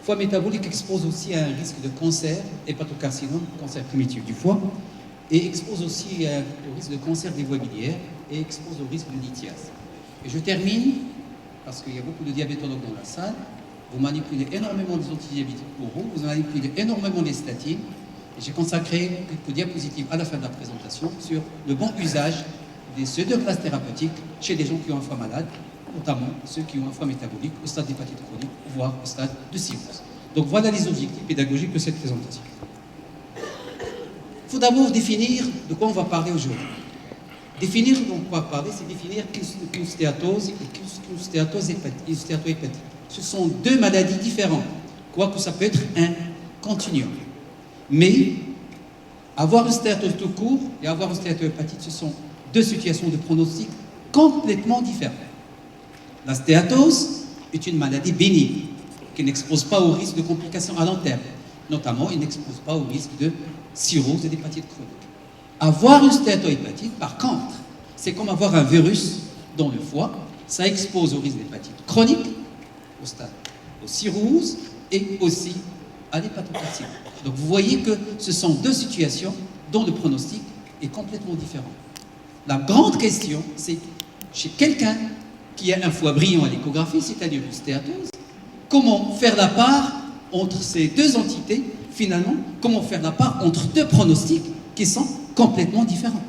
foie métabolique expose aussi à un risque de cancer, hépatocarcinome, cancer primitif du foie, et expose aussi au risque de cancer des voies biliaires et expose au risque de lithiase. Et je termine, parce qu'il y a beaucoup de diabétologues dans la salle, vous manipulez énormément des antidiabétiques oraux, vous manipulez énormément les statines, et j'ai consacré quelques diapositives à la fin de la présentation sur le bon usage de ces deux classes thérapeutiques chez des gens qui ont un foie malade, notamment ceux qui ont un foie métabolique au stade d'hépatite chronique, voire au stade de cirrhose. Donc voilà les objectifs pédagogiques de cette présentation. Il faut d'abord définir de quoi on va parler aujourd'hui. Définir de quoi on va parler, c'est définir qu'une stéatose et qu'une stéatohépatie. Ce sont deux maladies différentes, quoique ça peut être un continuum. Mais avoir une stéatose tout court et avoir une stéatohépatite, ce sont deux situations de pronostic complètement différentes. La stéatose est une maladie bénigne qui n'expose pas au risque de complications à long terme. Notamment, il n'expose pas au risque de cirrhose et d'hépatite chronique. Avoir une stéatohépatite, par contre, c'est comme avoir un virus dans le foie. Ça expose au risque d'hépatite chronique, aux cirrhoses et aussi à l'hépatocarcinome. Donc vous voyez que ce sont deux situations dont le pronostic est complètement différent. La grande question, c'est chez quelqu'un qui a un foie brillant à l'échographie, c'est-à-dire une stéatose, comment faire la part entre ces deux entités, finalement, comment faire la part entre deux pronostics qui sont complètement différents.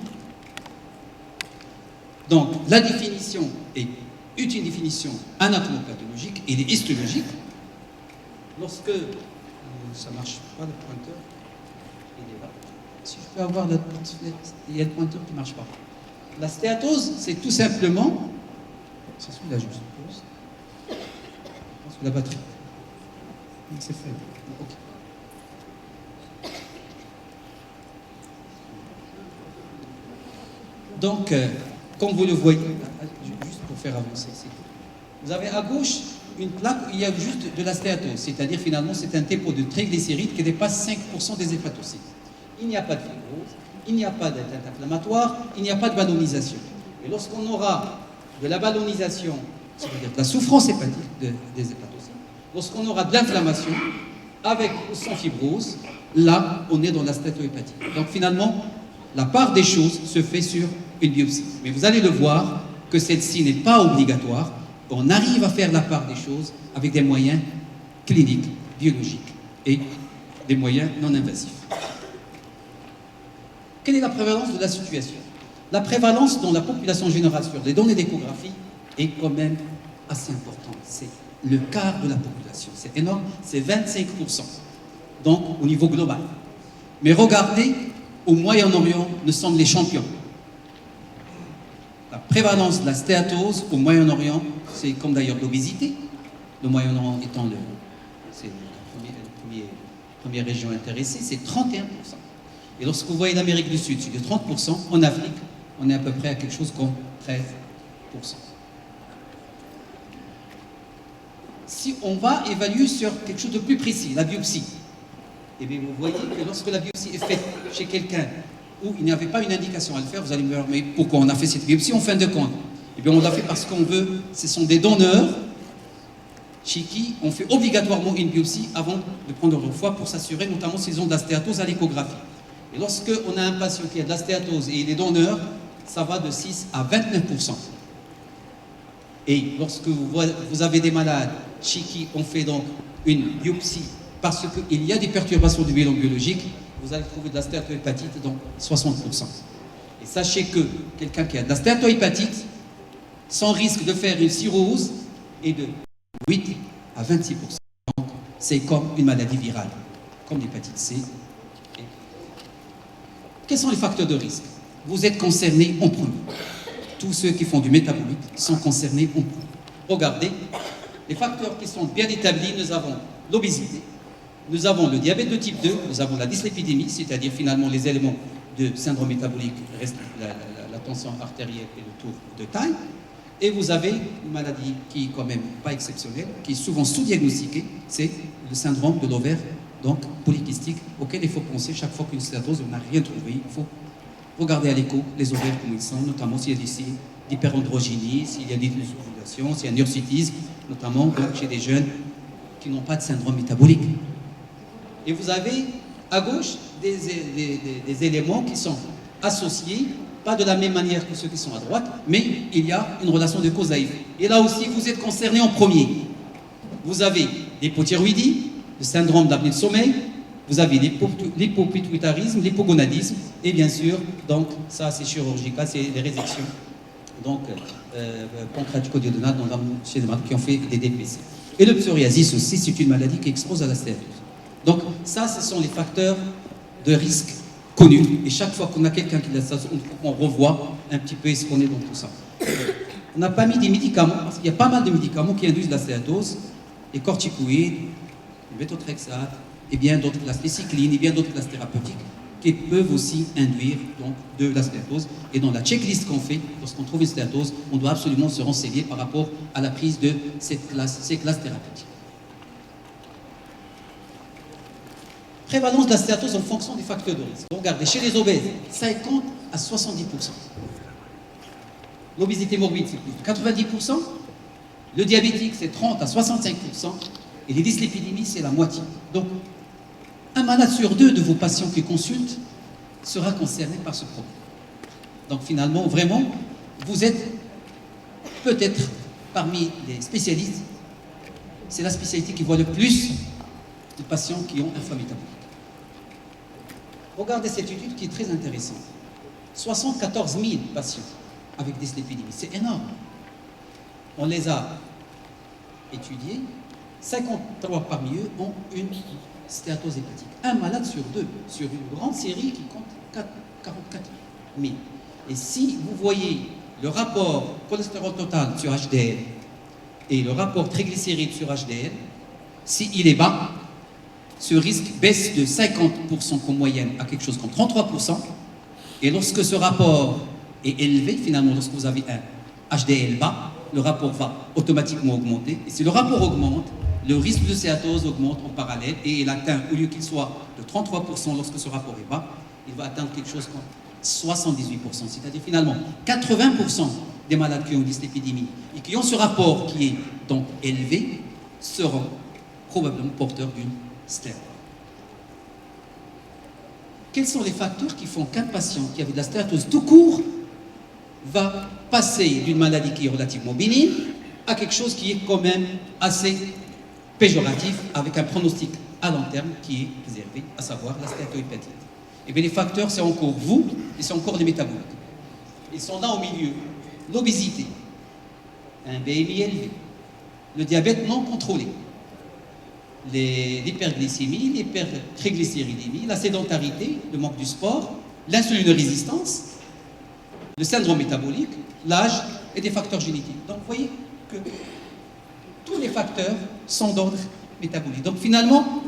Donc, la définition est une définition anatomopathologique et histologique. Lorsque ça ne marche pas, le pointeur, il est là. Si je peux avoir il y a le pointeur qui ne marche pas. La stéatose, c'est tout simplement, c'est celui-là, je suppose. Je pense que la batterie. C'est fait. Okay. Donc, comme vous le voyez, juste pour faire avancer, vous avez à gauche une plaque où il y a juste de la stéatose, c'est-à-dire finalement c'est un dépôt de triglycérides qui dépasse 5% des hépatocytes. Il n'y a pas de fibrose, il n'y a pas d'atteinte inflammatoire, il n'y a pas de ballonisation. Et lorsqu'on aura de la ballonisation, c'est-à-dire de la souffrance hépatique des hépatocytes, lorsqu'on aura de l'inflammation, avec ou sans fibrose, là on est dans la stéatohépatie. Donc finalement, la part des choses se fait sur une biopsie. Mais vous allez le voir que celle-ci n'est pas obligatoire. On arrive à faire la part des choses avec des moyens cliniques, biologiques et des moyens non invasifs. Quelle est la prévalence de la situation? La prévalence dans la population générale sur les données d'échographie est quand même assez importante. C'est le quart de la population. C'est énorme, c'est 25%. Donc, au niveau global. Mais regardez, au Moyen-Orient, nous sommes les champions. La prévalence de la stéatose au Moyen-Orient, c'est comme d'ailleurs l'obésité, le Moyen-Orient étant la première région intéressée, c'est 31%. Et lorsque vous voyez l'Amérique du Sud, c'est de 30%, en Afrique, on est à peu près à quelque chose comme 13%. Si on va évaluer sur quelque chose de plus précis, la biopsie, et bien vous voyez que lorsque la biopsie est faite chez quelqu'un où il n'y avait pas une indication à le faire, vous allez me dire, mais pourquoi on a fait cette biopsie en fin de compte? Eh bien on l'a fait parce qu'on veut, ce sont des donneurs chez qui on fait obligatoirement une biopsie avant de prendre leur foie pour s'assurer notamment s'ils ont de la stéatose à l'échographie. Et lorsque on a un patient qui a de la stéatose et il est donneur, ça va de 6 à 29%. Et lorsque vous avez des malades chez qui on fait donc une biopsie parce qu'il y a des perturbations du bilan biologique, vous allez trouver de la stéatohépatite dans 60%. Et sachez que quelqu'un qui a de la stéatohépatite, sans risque de faire une cirrhose, est de 8 à 26%. C'est comme une maladie virale, comme l'hépatite C. Quels sont les facteurs de risque? Vous êtes concernés en premier. Tous ceux qui font du métabolique sont concernés en premier. Regardez, les facteurs qui sont bien établis, nous avons l'obésité, nous avons le diabète de type 2, nous avons la dyslipidémie, c'est-à-dire finalement les éléments de syndrome métabolique, la tension artérielle et le tour de taille. Et vous avez une maladie qui est quand même pas exceptionnelle, qui est souvent sous-diagnostiquée, c'est le syndrome de l'ovaire donc polykystique, auquel il faut penser chaque fois qu'une stéatose, on n'a rien trouvé. Il faut regarder à l'écho les ovaires comme ils sont, notamment s'il y a des d'hyperandrogynie, s'il y a des dysovulations, s'il y a un hirsutisme, notamment donc, chez des jeunes qui n'ont pas de syndrome métabolique. Et vous avez à gauche des éléments qui sont associés, pas de la même manière que ceux qui sont à droite, mais il y a une relation de cause à effet. Et là aussi, vous êtes concerné en premier. Vous avez l'hypothyroïdie, le syndrome d'apnée de sommeil, vous avez l'hypopituitarisme, l'hypogonadisme, et bien sûr, donc ça c'est chirurgical, c'est des résections donc pancréatico-duodénales chez les malades qui ont fait des DPC. Et le psoriasis aussi, c'est une maladie qui expose à la stéatose. Donc ça, ce sont les facteurs de risque connus. Et chaque fois qu'on a quelqu'un qui a ça, on revoit un petit peu ce qu'on est dans tout ça. On n'a pas mis des médicaments, parce qu'il y a pas mal de médicaments qui induisent la stéatose, les corticoïdes, le méthotrexate, et bien d'autres classes, les cyclines, et bien d'autres classes thérapeutiques, qui peuvent aussi induire donc, de la stéatose. Et dans la checklist qu'on fait, lorsqu'on trouve une stéatose, on doit absolument se renseigner par rapport à la prise de ces classes thérapeutiques. Prévalence de la stéatose en fonction des facteurs de risque. Regardez, chez les obèses, 50 à 70%. L'obésité morbide, c'est plus de 90%. Le diabétique, c'est 30 à 65%. Et les dyslipidémies, c'est la moitié. Donc, un malade sur deux de vos patients qui consultent sera concerné par ce problème. Donc, finalement, vraiment, vous êtes peut-être parmi les spécialistes, c'est la spécialité qui voit le plus de patients qui ont un foie métabolique. Regardez cette étude qui est très intéressante. 74 000 patients avec dyslipidémie, c'est énorme. On les a étudiés, 53 parmi eux ont une stéatose hépatique. Un malade sur deux, sur une grande série qui compte 44 000. Et si vous voyez le rapport cholestérol total sur HDL et le rapport triglycérides sur HDL, s'il est bas, ce risque baisse de 50% en moyenne à quelque chose comme 33%. Et lorsque ce rapport est élevé, finalement, lorsque vous avez un HDL bas, le rapport va automatiquement augmenter. Et si le rapport augmente, le risque de stéatose augmente en parallèle et il atteint, au lieu qu'il soit de 33% lorsque ce rapport est bas, il va atteindre quelque chose comme 78%. C'est-à-dire finalement 80% des malades qui ont une dyslipidémie et qui ont ce rapport qui est donc élevé seront probablement porteurs d'une stéatose. Quels sont les facteurs qui font qu'un patient qui avait de la stéatose tout court va passer d'une maladie qui est relativement bénigne à quelque chose qui est quand même assez péjoratif, avec un pronostic à long terme qui est réservé, à savoir la stéatohépatite. Et bien les facteurs, c'est encore vous, et c'est encore les métaboliques. Ils sont là au milieu. L'obésité, un BMI élevé, le diabète non contrôlé, l'hyperglycémie, l'hypertriglycéridémie, la sédentarité, le manque du sport, l'insulinorésistance, le syndrome métabolique, l'âge et des facteurs génétiques. Donc vous voyez que tous les facteurs sont d'ordre métabolique. Donc finalement,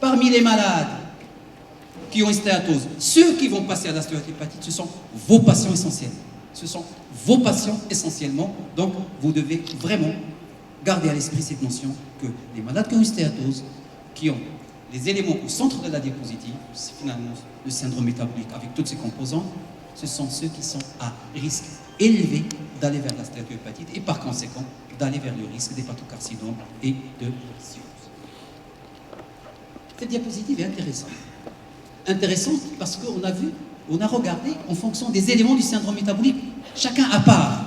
parmi les malades qui ont une stéatose, ceux qui vont passer à la stéatohépatite, ce sont vos patients essentiels. Ce sont vos patients essentiellement. Donc vous devez vraiment garder à l'esprit cette notion que les malades qui ont une stéatose, qui ont les éléments au centre de la diapositive, c'est finalement le syndrome métabolique avec toutes ses composantes, ce sont ceux qui sont à risque élevé d'aller vers la stéatohépatite et par conséquent d'aller vers le risque d'hépatocarcinome et de cirrhose. Cette diapositive est intéressante. Intéressante parce qu'on a vu, on a regardé en fonction des éléments du syndrome métabolique, chacun à part.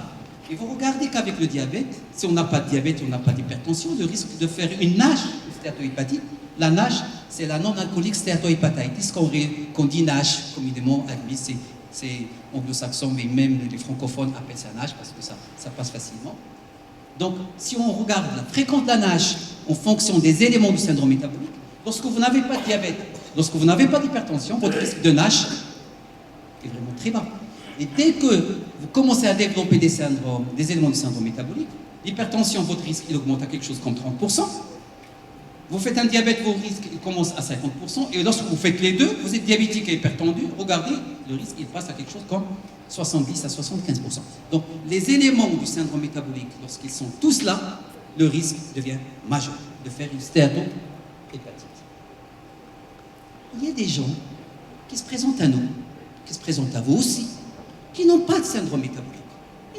Et vous regardez qu'avec le diabète, si on n'a pas de diabète, on n'a pas d'hypertension, le risque de faire une NASH, une stéatohépatite, la NASH, c'est la non-alcoolique stéatohépatitis, qu'on dit NASH, communément admis, c'est anglo-saxon, mais même les francophones appellent ça NASH parce que ça passe facilement. Donc, si on regarde la fréquence de la NASH en fonction des éléments du syndrome métabolique, lorsque vous n'avez pas de diabète, lorsque vous n'avez pas d'hypertension, votre risque de NASH est vraiment très bas. Et dès que vous commencez à développer des éléments du syndrome métabolique, l'hypertension, votre risque, il augmente à quelque chose comme 30%. Vous faites un diabète, vos risques, il commence à 50%. Et lorsque vous faites les deux, vous êtes diabétique et hypertendu, regardez, le risque, il passe à quelque chose comme 70 à 75%. Donc, les éléments du syndrome métabolique, lorsqu'ils sont tous là, le risque devient majeur de faire une stéatohépatite. Il y a des gens qui se présentent à nous, qui se présentent à vous aussi, qui n'ont pas de syndrome métabolique.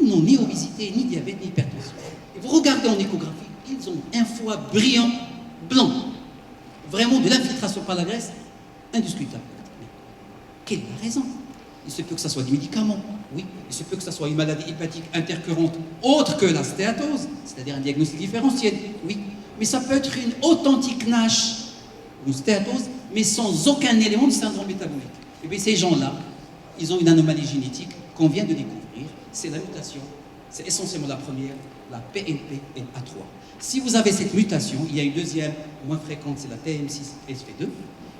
Ils n'ont ni obésité, ni diabète, ni hypertension. Et vous regardez en échographie, ils ont un foie brillant, blanc. Vraiment de l'infiltration par la graisse, indiscutable. Quelle est la raison? Il se peut que ce soit des médicaments, oui. Il se peut que ce soit une maladie hépatique intercurrente autre que la stéatose, c'est-à-dire un diagnostic différentiel, oui. Mais ça peut être une authentique NASH, une stéatose, mais sans aucun élément de syndrome métabolique. Et bien ces gens-là, ils ont une anomalie génétique qu'on vient de découvrir, c'est la mutation, c'est essentiellement la première, la PNP et A3. Si vous avez cette mutation, il y a une deuxième moins fréquente, c'est la TM6SV2,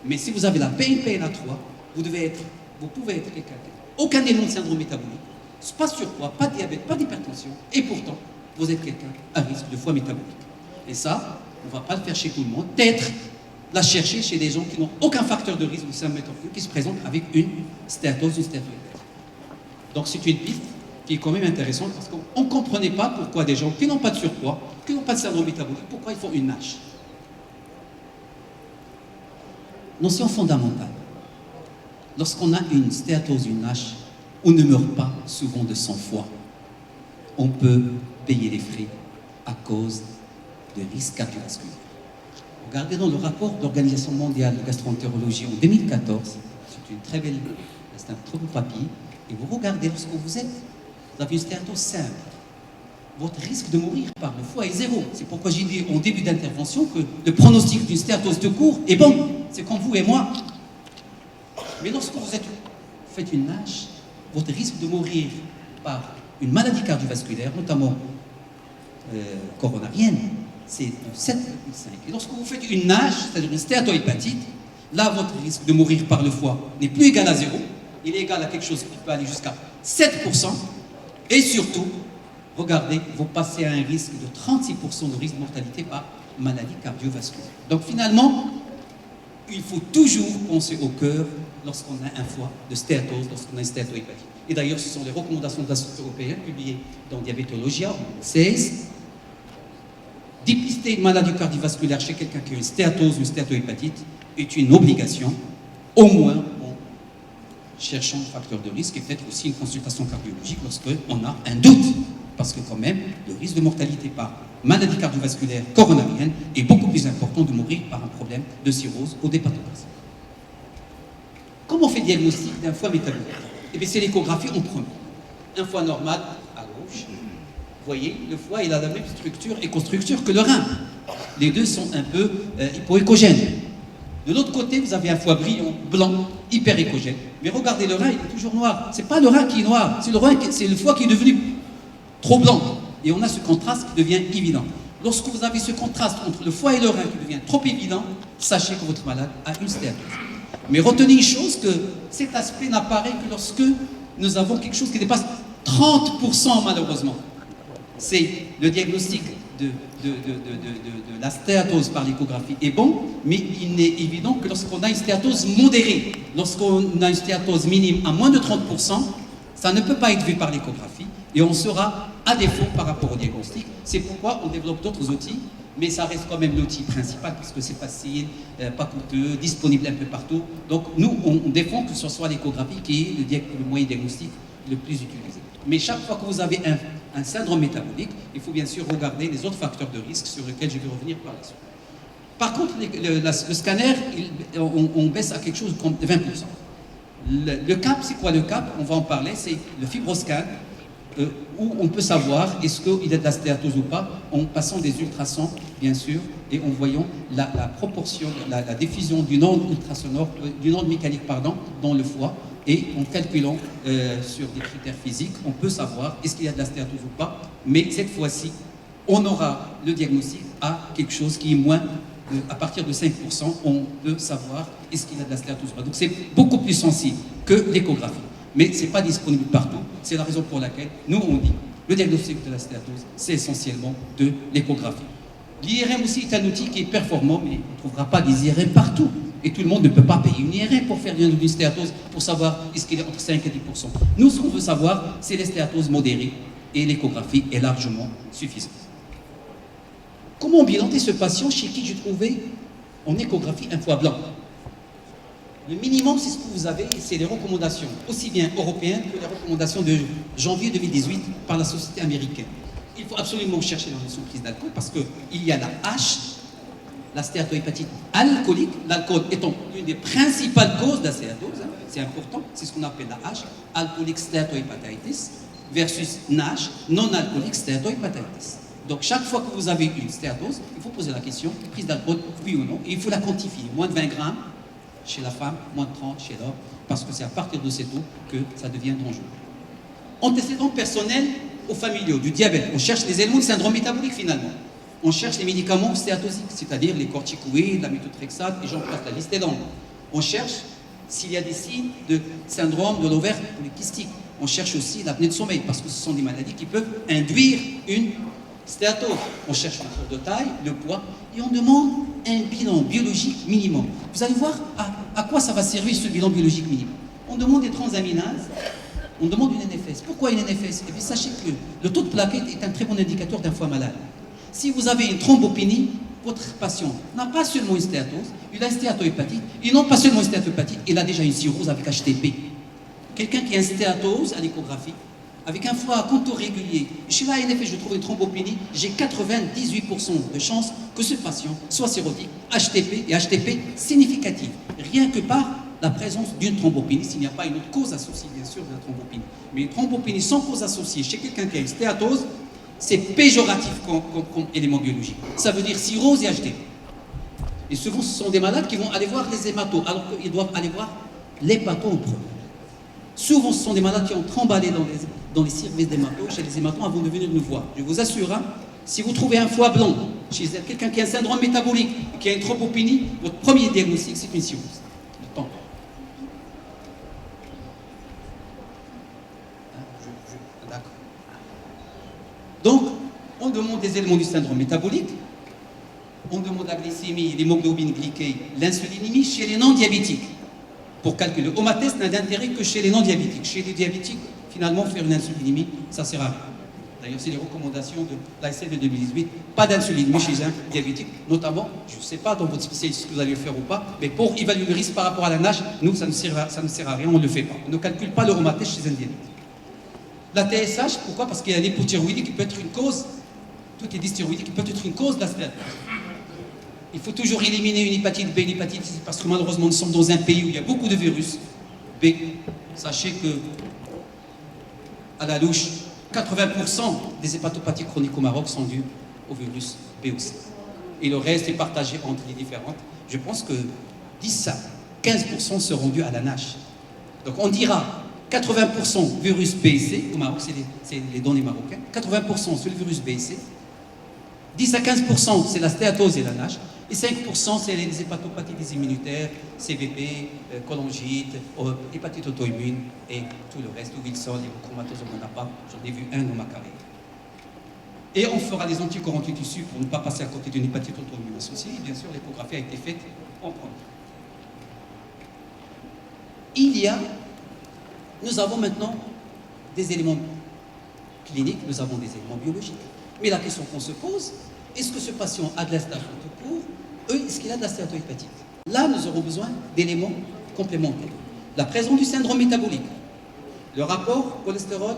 mais si vous avez la PNP et la 3, vous pouvez être quelqu'un, aucun élément de syndrome métabolique, pas de surpoids, pas de diabète, pas d'hypertension, et pourtant, vous êtes quelqu'un à risque de foie métabolique. Et ça, on ne va pas le faire chez tout le monde, peut-être la chercher chez des gens qui n'ont aucun facteur de risque de syndrome métabolique, qui se présentent avec une stéatose, une stéatoïde. Donc c'est une piste qui est quand même intéressante, parce qu'on ne comprenait pas pourquoi des gens qui n'ont pas de surpoids, qui n'ont pas de syndrome métabolique, pourquoi ils font une NASH. Notion fondamentale. Lorsqu'on a une stéatose, une NASH, on ne meurt pas souvent de sang-froid. On peut payer les frais à cause de risques cardiovasculaires. Regardez dans le rapport de l'Organisation mondiale de gastroentérologie en 2014, c'est un très beau papier, et vous regardez lorsque vous avez une stéatose simple, votre risque de mourir par le foie est zéro. C'est pourquoi j'ai dit en début d'intervention que le pronostic d'une stéatose de cours est bon. C'est comme vous et moi. Mais lorsque vous faites une NASH, votre risque de mourir par une maladie cardiovasculaire, notamment coronarienne, c'est de 7,5. Et lorsque vous faites une NASH, c'est-à-dire une stéatohépatite, là, votre risque de mourir par le foie n'est plus égal à 0. Il est égal à quelque chose qui peut aller jusqu'à 7%. Et surtout, regardez, vous passez à un risque de 36% de risque de mortalité par maladie cardiovasculaire. Donc finalement, il faut toujours penser au cœur lorsqu'on a un foie de stéatose, lorsqu'on a une stéatohépatite. Et d'ailleurs, ce sont les recommandations de la Société européenne publiées dans Diabétologia en 2016. Dépister une maladie cardiovasculaire chez quelqu'un qui a une stéatose ou une stéatohépatite est une obligation, au moins en cherchant le facteur de risque et peut-être aussi une consultation cardiologique lorsqu'on a un doute. Parce que quand même, le risque de mortalité par maladie cardiovasculaire coronarienne est beaucoup plus important de mourir par un problème de cirrhose ou d'hépatose. Comment on fait le diagnostic d'un foie métabolique? Eh bien, c'est l'échographie en premier. Un foie normal à gauche. Vous voyez, le foie, il a la même structure et constructure que le rein. Les deux sont un peu hypoéchogènes. De l'autre côté, vous avez un foie brillant, blanc, hyper échogène. Mais regardez, le rein, il est toujours noir. C'est pas le rein qui est noir, c'est le foie qui est devenu trop blanc. Et on a ce contraste qui devient évident. Lorsque vous avez ce contraste entre le foie et le rein qui devient trop évident, sachez que votre malade a une stéatose. Mais retenez une chose, que cet aspect n'apparaît que lorsque nous avons quelque chose qui dépasse 30% malheureusement. C'est le diagnostic de la stéatose par l'échographie est bon, mais il n'est évident que lorsqu'on a une stéatose modérée, lorsqu'on a une stéatose minime à moins de 30%, ça ne peut pas être vu par l'échographie et on sera à défaut par rapport au diagnostic. C'est pourquoi on développe d'autres outils, mais ça reste quand même l'outil principal parce que c'est facile, pas coûteux, disponible un peu partout. Donc nous, on défend que ce soit l'échographie qui est le moyen diagnostique le plus utilisé. Mais chaque fois que vous avez un syndrome métabolique, il faut bien sûr regarder les autres facteurs de risque sur lesquels je vais revenir par la suite. Par contre, le scanner, on baisse à quelque chose comme 20%. Le CAP, c'est quoi le CAP? On va en parler, c'est le fibroscan, où on peut savoir est-ce qu'il y a de la stéatose ou pas, en passant des ultrasons, bien sûr, et en voyant la proportion, la diffusion d'une onde ultrasonore, d'une onde mécanique, pardon, dans le foie. Et en calculant sur des critères physiques, on peut savoir est-ce qu'il y a de la stéatose ou pas. Mais cette fois-ci, on aura le diagnostic à quelque chose qui est moins, à partir de 5%, on peut savoir est-ce qu'il y a de la stéatose ou pas. Donc c'est beaucoup plus sensible que l'échographie. Mais ce n'est pas disponible partout. C'est la raison pour laquelle nous, on dit le diagnostic de la stéatose, c'est essentiellement de l'échographie. L'IRM aussi est un outil qui est performant, mais on ne trouvera pas des IRM partout. Et tout le monde ne peut pas payer une IRM pour faire une stéatose, pour savoir est-ce qu'il est entre 5 et 10%. Nous, ce qu'on veut savoir, c'est les stéatoses modérées, et l'échographie est largement suffisante. Comment bilanter ce patient chez qui j'ai trouvé en échographie un foie blanc? Le minimum, c'est ce que vous avez, c'est les recommandations, aussi bien européennes que les recommandations de janvier 2018 par la société américaine. Il faut absolument chercher la notion de prise d'alcool parce qu'il y a la H, la stéatohépatite alcoolique, l'alcool étant l'une des principales causes de la stéatose, hein, c'est important, c'est ce qu'on appelle la H, alcoolique stéatohépatitis, versus NASH, non-alcoolique stéatohépatitis. Donc chaque fois que vous avez une stéatose, il faut poser la question, prise d'alcool, oui ou non, et il faut la quantifier. Moins de 20 grammes chez la femme, moins de 30 chez l'homme, parce que c'est à partir de ces taux que ça devient dangereux. Antécédents personnels ou familiaux, du diabète. On cherche les éléments de syndrome métabolique finalement. On cherche les médicaments stéatosiques, c'est-à-dire les corticoïdes, la méthotrexate, et j'en passe, la liste est longue. On cherche s'il y a des signes de syndrome de l'ovaire polykystique. On cherche aussi l'apnée de sommeil, parce que ce sont des maladies qui peuvent induire une stéatose. On cherche le tour de taille, le poids, et on demande un bilan biologique minimum. Vous allez voir à quoi ça va servir ce bilan biologique minimum. On demande des transaminases, on demande une NFS. Pourquoi une NFS? Eh bien, sachez que le taux de plaquettes est un très bon indicateur d'un foie malade. Si vous avez une thrombopénie, votre patient n'a pas seulement une stéatose, il a une stéatohépatite, et non pas seulement une stéatohépatite, il a déjà une cirrhose avec HTP. Quelqu'un qui a une stéatose à l'échographie, avec un foie à contour régulier, chez la NFS, je trouve une thrombopénie, j'ai 98% de chances que ce patient soit cirrhotique, HTP et HTP significative, rien que par la présence d'une thrombopénie, s'il n'y a pas une autre cause associée, bien sûr, de la thrombopénie. Mais une thrombopénie sans cause associée chez quelqu'un qui a une stéatose, c'est péjoratif comme élément biologique. Ça veut dire cirrhose et HTP. Et souvent, ce sont des malades qui vont aller voir les hématos, alors qu'ils doivent aller voir l'hépato en premier. Souvent, ce sont des malades qui ont tremballé dans les services d'hématos, chez les hématos, avant de venir nous voir. Je vous assure, hein, si vous trouvez un foie blanc chez quelqu'un qui a un syndrome métabolique, qui a une thrombopénie, votre premier diagnostic, c'est une cirrhose. Le temps. D'accord. Donc, on demande des éléments du syndrome métabolique, on demande la glycémie, l'hémoglobine glyquée, l'insulinémie chez les non-diabétiques. Pour calculer. Le OMA-test n'a d'intérêt que chez les non-diabétiques. Chez les diabétiques, finalement, faire une insulinémie, ça sert à rien. D'ailleurs, c'est les recommandations de l'ASL de 2018. Pas d'insulinémie chez un diabétique, notamment, je ne sais pas dans votre spécialité ce que vous allez le faire ou pas, mais pour évaluer le risque par rapport à la NASH, nous, ça ne sert à rien, on ne le fait pas. On ne calcule pas le OMA-test chez un diabétique. La TSH, pourquoi? Parce qu'il y a l'hypothyroïdie qui peut être une cause, toutes les dysthyroïdies qui peuvent être une cause de la stéatose. Il faut toujours éliminer une hépatite B, une hépatite C, parce que malheureusement nous sommes dans un pays où il y a beaucoup de virus B. Sachez que, à la louche, 80% des hépatopathies chroniques au Maroc sont dues au virus B ou C. Et le reste est partagé entre les différentes. Je pense que 10 à 15% seront dus à la NASH. Donc on dira 80% virus B et C, au Maroc c'est les données marocaines, 80% sur le virus B et C, 10 à 15% c'est la stéatose et la NASH, et 5% c'est les hépatopathies des immunitaires, CVP, cholangite, hépatite auto-immune et tout le reste, Wilson, leucomatose, on n'en a pas, j'en ai vu un dans ma carrière. Et on fera des anticorps anti-tissus pour ne pas passer à côté d'une hépatite auto-immune associée. Bien sûr, l'échographie a été faite en premier. Nous avons maintenant des éléments cliniques, nous avons des éléments biologiques. Mais la question qu'on se pose, est-ce que ce patient a de la stéatose tout court? Est-ce qu'il a de la stéatohépatite? Là, nous aurons besoin d'éléments complémentaires. La présence du syndrome métabolique, le rapport cholestérol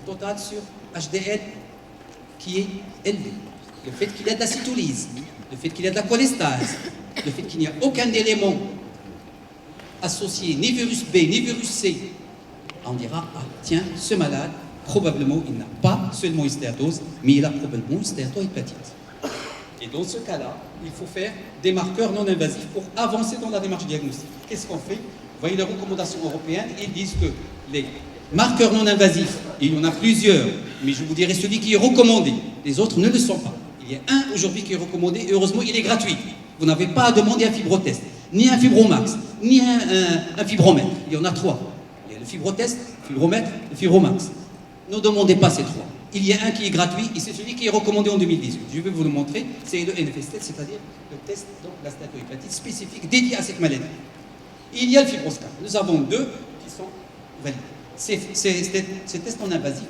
total sur HDL qui est élevé, le fait qu'il y a de l'acétolyse, le fait qu'il y a de la cholestase, le fait qu'il n'y a aucun élément associé, ni virus B, ni virus C, on dira, ah tiens, ce malade, probablement, il n'a pas seulement une stéatose, mais il a probablement une stéatohépatite. Et dans ce cas-là, il faut faire des marqueurs non invasifs pour avancer dans la démarche diagnostique. Qu'est-ce qu'on fait? Vous voyez les recommandations européennes, ils disent que les marqueurs non invasifs, il y en a plusieurs, mais je vous dirai celui qui est recommandé. Les autres ne le sont pas. Il y a un aujourd'hui qui est recommandé, et heureusement, il est gratuit. Vous n'avez pas à demander un fibrotest, ni un fibromax, ni un fibromètre. Il y en a 3. Il y a le fibrotest, le fibromètre, le fibromax. Ne demandez pas ces 3. Il y a un qui est gratuit et c'est celui qui est recommandé en 2018. Je vais vous le montrer. C'est le NFS test, c'est-à-dire le test de la stéatohépatite spécifique dédié à cette maladie. Il y a le fibroscan. Nous avons 2 qui sont validés. Ces tests non invasifs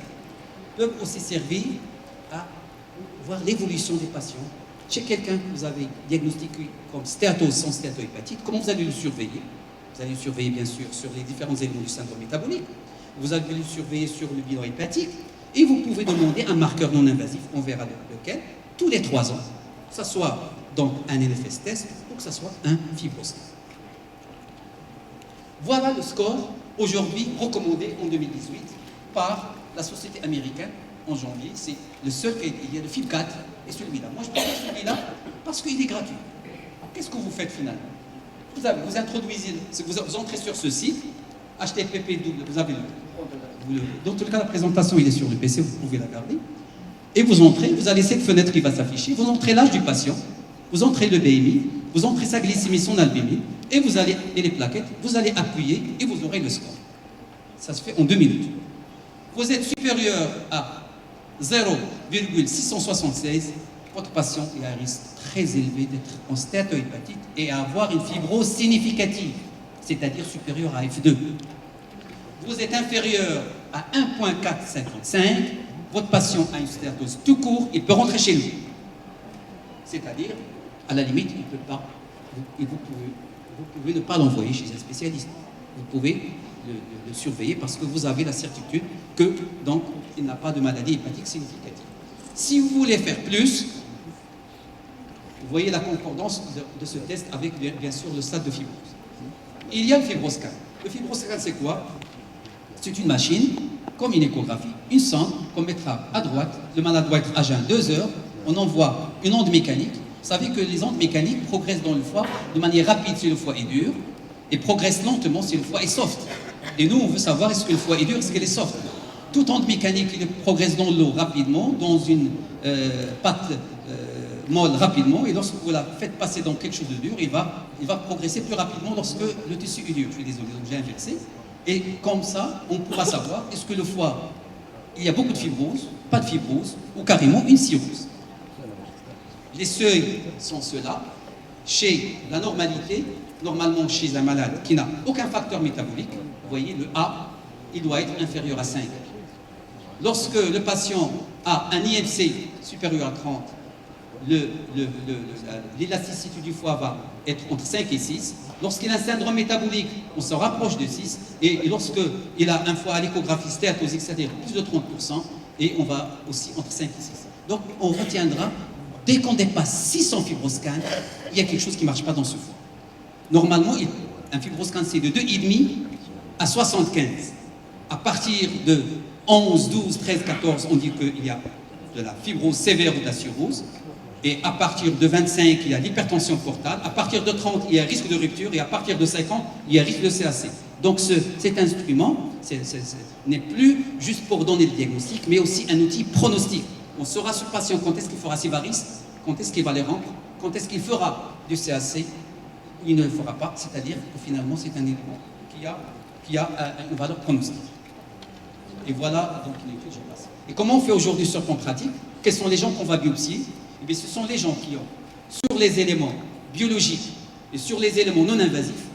peuvent aussi servir à voir l'évolution des patients. Chez quelqu'un que vous avez diagnostiqué comme stéatose sans stéatohépatite, comment vous allez le surveiller? Vous allez le surveiller bien sûr sur les différents éléments du syndrome métabolique. Vous allez le surveiller sur le bilan hépatique et vous pouvez demander un marqueur non invasif, on verra lequel, tous les 3 ans. Que ce soit donc un NFS test pour que ça soit un fibroscan. Voilà le score aujourd'hui recommandé en 2018 par la société américaine en janvier. C'est le seul qu'il y a le FIB4 et celui-là. Moi je prends celui-là parce qu'il est gratuit. Qu'est-ce que vous faites finalement? Vous introduisez, vous entrez sur ce site, HTTP, vous avez dans tout le cas la présentation il est sur le PC, vous pouvez la garder. Et vous entrez, vous avez cette fenêtre qui va s'afficher, vous entrez l'âge du patient, vous entrez le BMI, vous entrez sa glycémie, son albémie, et vous allez, et les plaquettes, vous allez appuyer et vous aurez le score. Ça se fait en 2 minutes. Vous êtes supérieur à 0,676, votre patient a un risque très élevé d'être en stéatohépatite et à avoir une fibrose significative, c'est-à-dire supérieure à F2. Vous êtes inférieur à 1,455, votre patient a une stéatose tout court, il peut rentrer chez lui. C'est-à-dire, à la limite, il ne peut pas, vous pouvez ne pas l'envoyer chez un spécialiste. Vous pouvez le surveiller parce que vous avez la certitude que, donc, il n'a pas de maladie hépatique significative. Si vous voulez faire plus, vous voyez la concordance de ce test avec, bien sûr, le stade de fibrose. Il y a le fibroscan. Le fibroscan, c'est quoi? C'est une machine, comme une échographie, une sonde qu'on mettra à droite. Le malade doit être à jeun 2 heures. On envoie une onde mécanique. Vous savez que les ondes mécaniques progressent dans le foie de manière rapide si le foie est dur et progressent lentement si le foie est soft. Et nous, on veut savoir est-ce que le foie est dur, est-ce qu'il est soft. Toute onde mécanique il progresse dans l'eau rapidement, dans une pâte molle rapidement, et lorsque vous la faites passer dans quelque chose de dur, il va progresser plus rapidement lorsque le tissu est dur. Je suis désolé, donc j'ai inversé. Et comme ça, on pourra savoir est-ce que le foie, il y a beaucoup de fibrose, pas de fibrose, ou carrément une cirrhose. Les seuils sont ceux-là. Chez la normalité, normalement chez un malade qui n'a aucun facteur métabolique, vous voyez, le A, il doit être inférieur à 5. Lorsque le patient a un IMC supérieur à 30, l'élasticité du foie va être entre 5 et 6. Lorsqu'il a un syndrome métabolique, on se rapproche de 6. Et lorsqu'il a un foie à l'échographie stéatosique, c'est-à-dire plus de 30%, et on va aussi entre 5 et 6. Donc on retiendra, dès qu'on dépasse 600 fibroscan, il y a quelque chose qui ne marche pas dans ce foie. Normalement, un fibroscan, c'est de 2,5 à 75. À partir de 11, 12, 13, 14, on dit qu'il y a de la fibrose sévère ou de la cirrhose. Et à partir de 25, il y a l'hypertension portale. À partir de 30, il y a un risque de rupture. Et à partir de 50, il y a un risque de CAC. Donc cet instrument n'est plus juste pour donner le diagnostic, mais aussi un outil pronostic. On saura ce patient quand est-ce qu'il fera ses varices, quand est-ce qu'il va les rompre, quand est-ce qu'il fera du CAC, il ne le fera pas. C'est-à-dire que finalement, c'est un élément qui a une valeur pronostique. Et voilà donc une étude, je passe. Et comment on fait aujourd'hui sur le plan pratique? Quels sont les gens qu'on va biopsier? Eh bien, ce sont les gens qui ont, sur les éléments biologiques et sur les éléments non invasifs,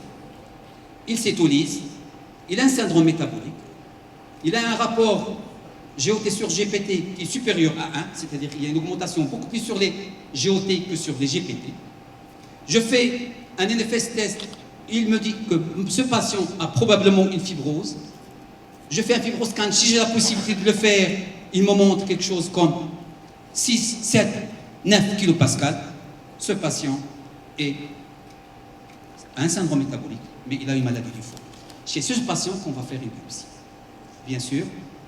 il s'étolise, il a un syndrome métabolique, il a un rapport GOT sur GPT qui est supérieur à 1, c'est-à-dire qu'il y a une augmentation beaucoup plus sur les GOT que sur les GPT. Je fais un NFS test, il me dit que ce patient a probablement une fibrose. Je fais un fibroscan, si j'ai la possibilité de le faire, il me montre quelque chose comme 6, 7, 9 kPa. Ce patient a un syndrome métabolique, mais il a une maladie du foie. C'est ce patient qu'on va faire une biopsie, bien sûr,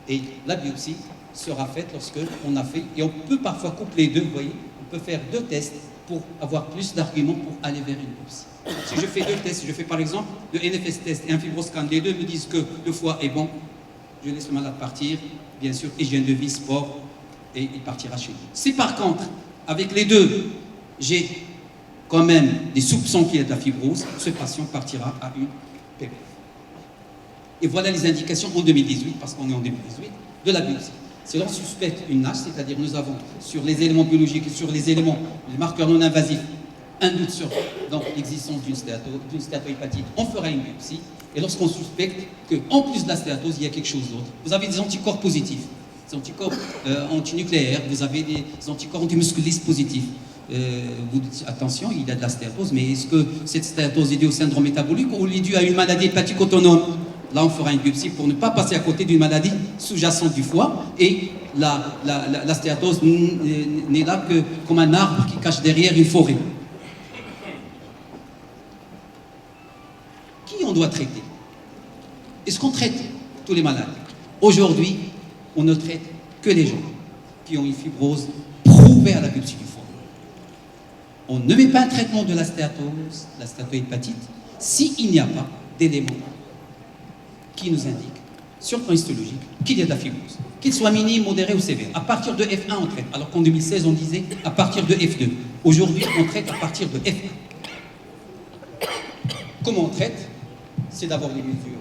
et la biopsie sera faite lorsque on a fait, et on peut parfois coupler les deux, vous voyez, on peut faire 2 tests pour avoir plus d'arguments pour aller vers une biopsie. Si je fais 2 tests, je fais par exemple le NFS test et un fibroscan, les deux me disent que le foie est bon, je laisse le malade partir, bien sûr, hygiène de vie, sport, et il partira chez lui. Si par contre, avec les deux, j'ai quand même des soupçons qu'il y a de la fibrose, ce patient partira à une PPF. Et voilà les indications en 2018, parce qu'on est en 2018, de la biopsie. Si l'on suspecte une NASH, c'est-à-dire nous avons sur les éléments biologiques et sur les éléments, les marqueurs non invasifs, un doute sur l'existence d'une stéatohépatite, on fera une biopsie. Et lorsqu'on suspecte qu'en plus de la stéatose, il y a quelque chose d'autre, vous avez des anticorps positifs, des anticorps antinucléaires, vous avez des anticorps antimusculistes positifs. Vous dites, attention, il y a de la stéatose, mais est-ce que cette stéatose est due au syndrome métabolique ou elle est due à une maladie hépatique autonome? Là, on fera une biopsie pour ne pas passer à côté d'une maladie sous-jacente du foie. Et la stéatose n'est là que comme un arbre qui cache derrière une forêt. qui on doit traiter? Est-ce qu'on traite tous les malades? Aujourd'hui, on ne traite que les gens qui ont une fibrose prouvée à la biopsie du foie. On ne met pas un traitement de la stéatose, la stéatohépatite, s'il n'y a pas d'éléments qui nous indiquent, sur le plan histologique, qu'il y a de la fibrose, qu'il soit minime, modéré ou sévère. À partir de F1, on traite, alors qu'en 2016, on disait à partir de F2. Aujourd'hui, on traite à partir de F1. Comment on traite? C'est d'abord les mesures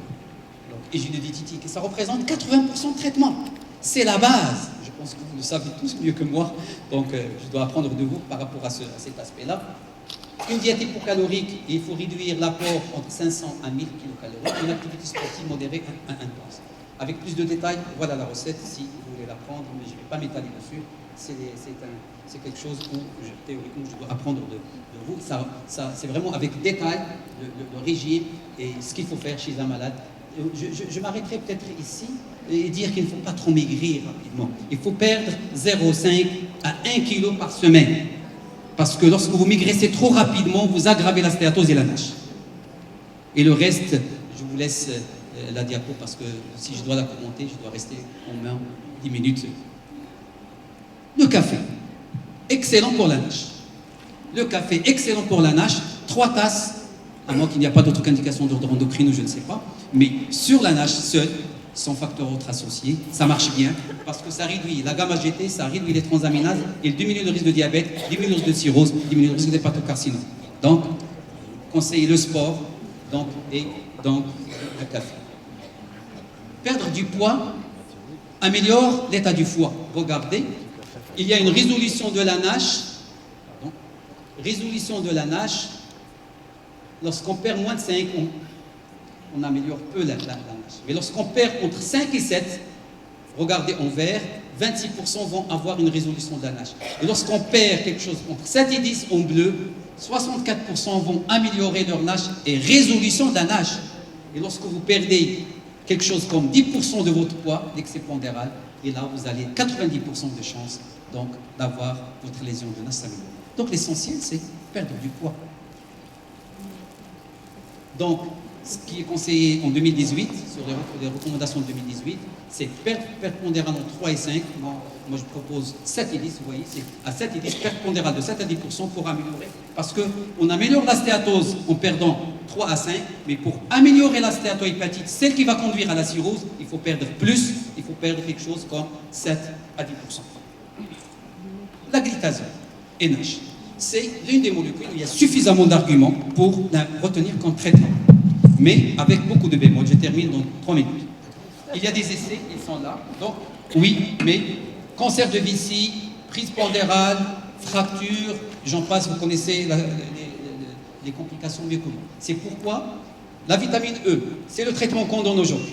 hygiéno-diététiques, et ça représente 80% de traitement. C'est la base. Je pense que vous le savez tous mieux que moi, donc je dois apprendre de vous par rapport à cet aspect-là. Une diète hypocalorique, il faut réduire l'apport entre 500 à 1000 kcal. Une activité sportive modérée intense. Avec plus de détails, voilà la recette si vous voulez la prendre, mais je ne vais pas m'étaler dessus. C'est quelque chose où théoriquement je dois apprendre de vous. C'est vraiment avec détail le régime et ce qu'il faut faire chez un malade. Je m'arrêterai peut-être ici et dire qu'il ne faut pas trop maigrir rapidement. Il faut perdre 0,5 à 1 kg par semaine. Parce que lorsque vous maigrissez trop rapidement, vous aggravez la stéatose et la NASH. Et le reste, je vous laisse la diapo parce que si je dois la commenter, je dois rester au moins 10 minutes. Le café, excellent pour la NASH. Le café, excellent pour la NASH. 3 tasses, à moins qu'il n'y a pas d'autres indications d'ordre endocrine ou je ne sais pas. Mais sur la NASH seule, sans facteur autre associé, ça marche bien parce que ça réduit la gamma-GT, ça réduit les transaminases et diminue le risque de diabète, diminue le risque de cirrhose, diminue le risque d'hépatocarcinome. Donc, conseiller le sport et le café. Perdre du poids améliore l'état du foie. Regardez, il y a une résolution de la NASH. Résolution de la NASH, lorsqu'on perd moins de 5, on améliore peu la NASH. Mais lorsqu'on perd entre 5 et 7, regardez en vert, 26% vont avoir une résolution de la NASH. Et lorsqu'on perd quelque chose entre 7 et 10 en bleu, 64% vont améliorer leur NASH et résolution de la NASH. Et lorsque vous perdez quelque chose comme 10% de votre poids, l'excès pondéral, et là vous avez 90% de chances d'avoir votre lésion de NASH s'améliorer. Donc l'essentiel, c'est perdre du poids. Donc, ce qui est conseillé en 2018, sur les recommandations de 2018, c'est perte pondérale entre 3 et 5. Moi, je propose 7 et 10, vous voyez, c'est à 7 et 10, perte pondérale de 7 à 10% pour améliorer. Parce qu'on améliore la stéatose en perdant 3 à 5, mais pour améliorer la stéatohépatite, celle qui va conduire à la cirrhose, il faut perdre plus, il faut perdre quelque chose comme 7 à 10%. La glitazone et NASH, c'est l'une des molécules où il y a suffisamment d'arguments pour la retenir comme traitement. Mais avec beaucoup de bémols. Je termine dans 3 minutes. Il y a des essais, ils sont là. Donc, oui, mais cancer de vessie, prise pondérale, fracture, j'en passe, vous connaissez les complications mieux que moi. C'est pourquoi la vitamine E, c'est le traitement qu'on donne aujourd'hui.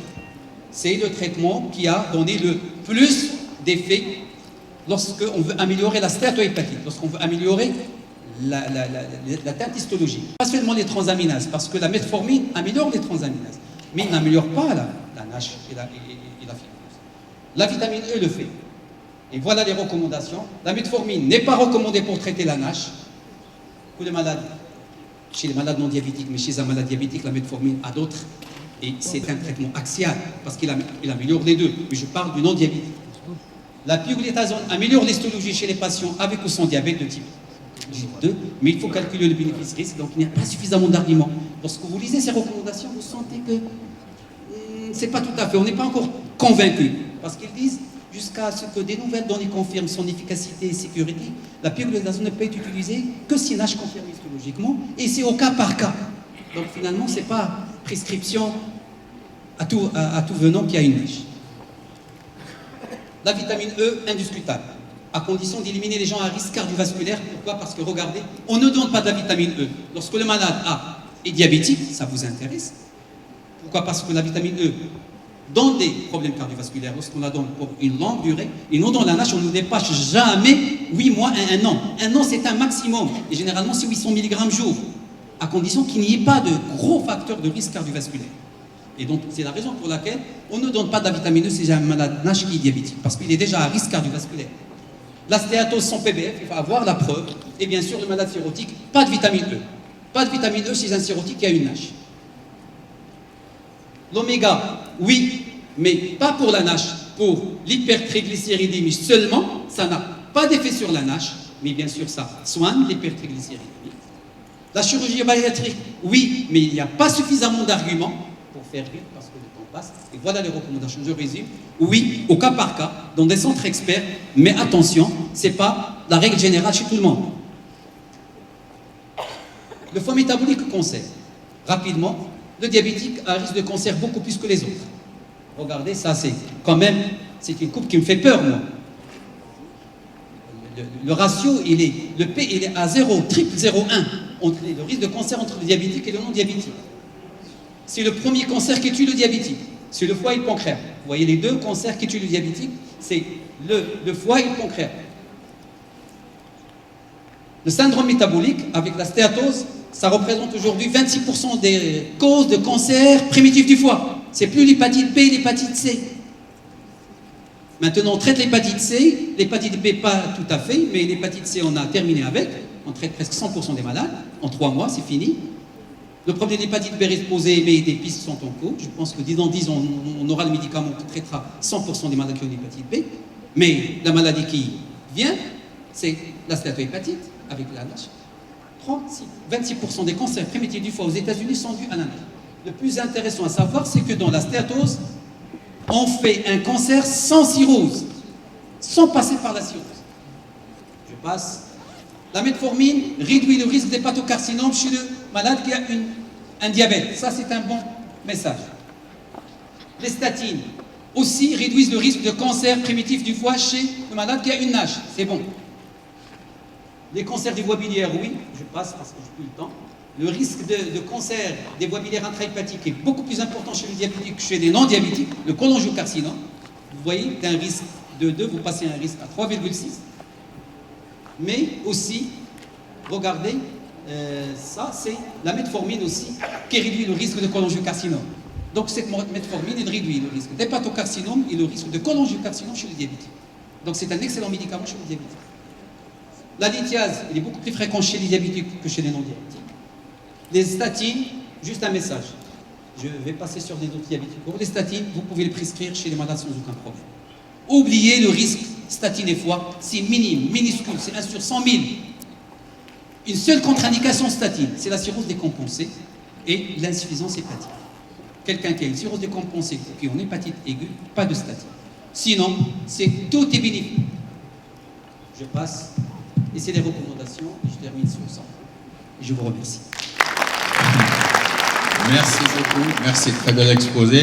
C'est le traitement qui a donné le plus d'effets lorsqu'on veut améliorer la stéatohépatite, lorsqu'on veut améliorer la teinte histologique. Pas seulement les transaminases, parce que la metformine améliore les transaminases, mais il n'améliore pas la NASH et la fibrose. La vitamine E le fait. Et voilà les recommandations. La metformine n'est pas recommandée pour traiter la NASH. Pour les malades, chez les malades non diabétiques, mais chez un malade diabétique, la metformine a d'autres. Et c'est un traitement axial, parce qu'il améliore les deux. Mais je parle du non diabétique. La pioglitazone améliore l'histologie chez les patients avec ou sans diabète de type 2, mais il faut calculer le bénéfice-risque, donc il n'y a pas suffisamment d'arguments. Lorsque vous lisez ces recommandations, vous sentez que c'est pas tout à fait, on n'est pas encore convaincu, parce qu'ils disent jusqu'à ce que des nouvelles données confirment son efficacité et sécurité, la pioglitazone ne peut être utilisée que si NASH confirme histologiquement, et c'est au cas par cas. Donc finalement, c'est pas prescription à tout venant qui a une NASH. La vitamine E, indiscutable, à condition d'éliminer les gens à risque cardiovasculaire. Pourquoi? Parce que regardez, on ne donne pas de la vitamine E. Lorsque le malade est diabétique, ça vous intéresse. Pourquoi? Parce que la vitamine E, dans des problèmes cardiovasculaires, lorsqu'on la donne pour une longue durée, et nous dans la NASH, on ne dépasse jamais 8 mois à 1 an. 1 an, c'est un maximum. Et généralement, c'est 800 mg jour, à condition qu'il n'y ait pas de gros facteurs de risque cardiovasculaire. Et donc, c'est la raison pour laquelle on ne donne pas de la vitamine E si j'ai un malade NASH qui est diabétique, parce qu'il est déjà à risque cardiovasculaire. La stéatose sans PBF, il faut avoir la preuve. Et bien sûr, le malade cirrhotique, pas de vitamine E. Pas de vitamine E chez un cirrhotique qui a une NASH. L'oméga, oui, mais pas pour la NASH. Pour l'hypertriglycéridémie seulement, ça n'a pas d'effet sur la NASH, mais bien sûr, ça soigne l'hypertriglycéridémie. La chirurgie bariatrique, oui, mais il n'y a pas suffisamment d'arguments pour faire vite parce que le temps passe. Et voilà les recommandations. Je résume. Oui, au cas par cas, dans des centres experts, mais attention, ce n'est pas la règle générale chez tout le monde. Le foie métabolique cancer. Rapidement, le diabétique a un risque de cancer beaucoup plus que les autres. Regardez, ça c'est quand même, c'est une coupe qui me fait peur, moi. Le ratio, le P, il est à 0,001 entre le risque de cancer entre le diabétique et le non-diabétique. C'est le premier cancer qui tue le diabétique. C'est le foie et le pancréas. Vous voyez les deux cancers qui tuent le diabétique, c'est le foie et le pancréas. Le syndrome métabolique, avec la stéatose, ça représente aujourd'hui 26% des causes de cancer primitif du foie. C'est plus l'hépatite B et l'hépatite C. Maintenant, on traite l'hépatite C, l'hépatite B pas tout à fait, mais l'hépatite C, on a terminé avec. On traite presque 100% des malades. En 3 mois, c'est fini. Le problème de l'hépatite B reste posé, mais des pistes sont en cours. Je pense que dans 10 ans, on aura le médicament qui traitera 100% des malades qui ont l'hépatite B. Mais la maladie qui vient, c'est la stéatohépatite avec la NASH. 26% des cancers primitifs du foie aux États-Unis sont dus à la NASH. Le plus intéressant à savoir, c'est que dans la stéatose, on fait un cancer sans cirrhose, sans passer par la cirrhose. Je passe. La metformine réduit le risque d'hépatocarcinome chez le malade qui a un diabète. Ça, c'est un bon message. Les statines aussi réduisent le risque de cancer primitif du foie chez le malade qui a une NASH. C'est bon. Les cancers des voies biliaires, oui, je passe parce que je n'ai plus le temps. Le risque de cancer des voies biliaires intrahépatiques est beaucoup plus important chez les diabétiques que chez les non-diabétiques. Le cholangiocarcinome, vous voyez, d'un risque de 2, vous passez un risque à 3,6. Mais aussi, regardez, ça c'est la metformine aussi qui réduit le risque de cholangiocarcinome. Donc cette metformine, elle réduit le risque d'hépatocarcinome et le risque de cholangiocarcinome chez les diabétiques. Donc c'est un excellent médicament chez les diabétiques. La lithiase, il est beaucoup plus fréquent chez les diabétiques que chez les non-diabétiques. Les statines, juste un message. Je vais passer sur des autres diabétiques. Pour les statines, vous pouvez les prescrire chez les malades sans aucun problème. Oubliez le risque statine et foie, c'est minime, minuscule, c'est 1 sur 100 000. Une seule contre-indication statine, c'est la cirrhose décompensée et l'insuffisance hépatique. Quelqu'un qui a une cirrhose décompensée ou qui a une hépatite aiguë, pas de statine. Sinon, tout est bénéfique. Je passe. Et c'est les recommandations. Et je termine sur ça. Et je vous remercie. Merci beaucoup. Merci, très bel exposé.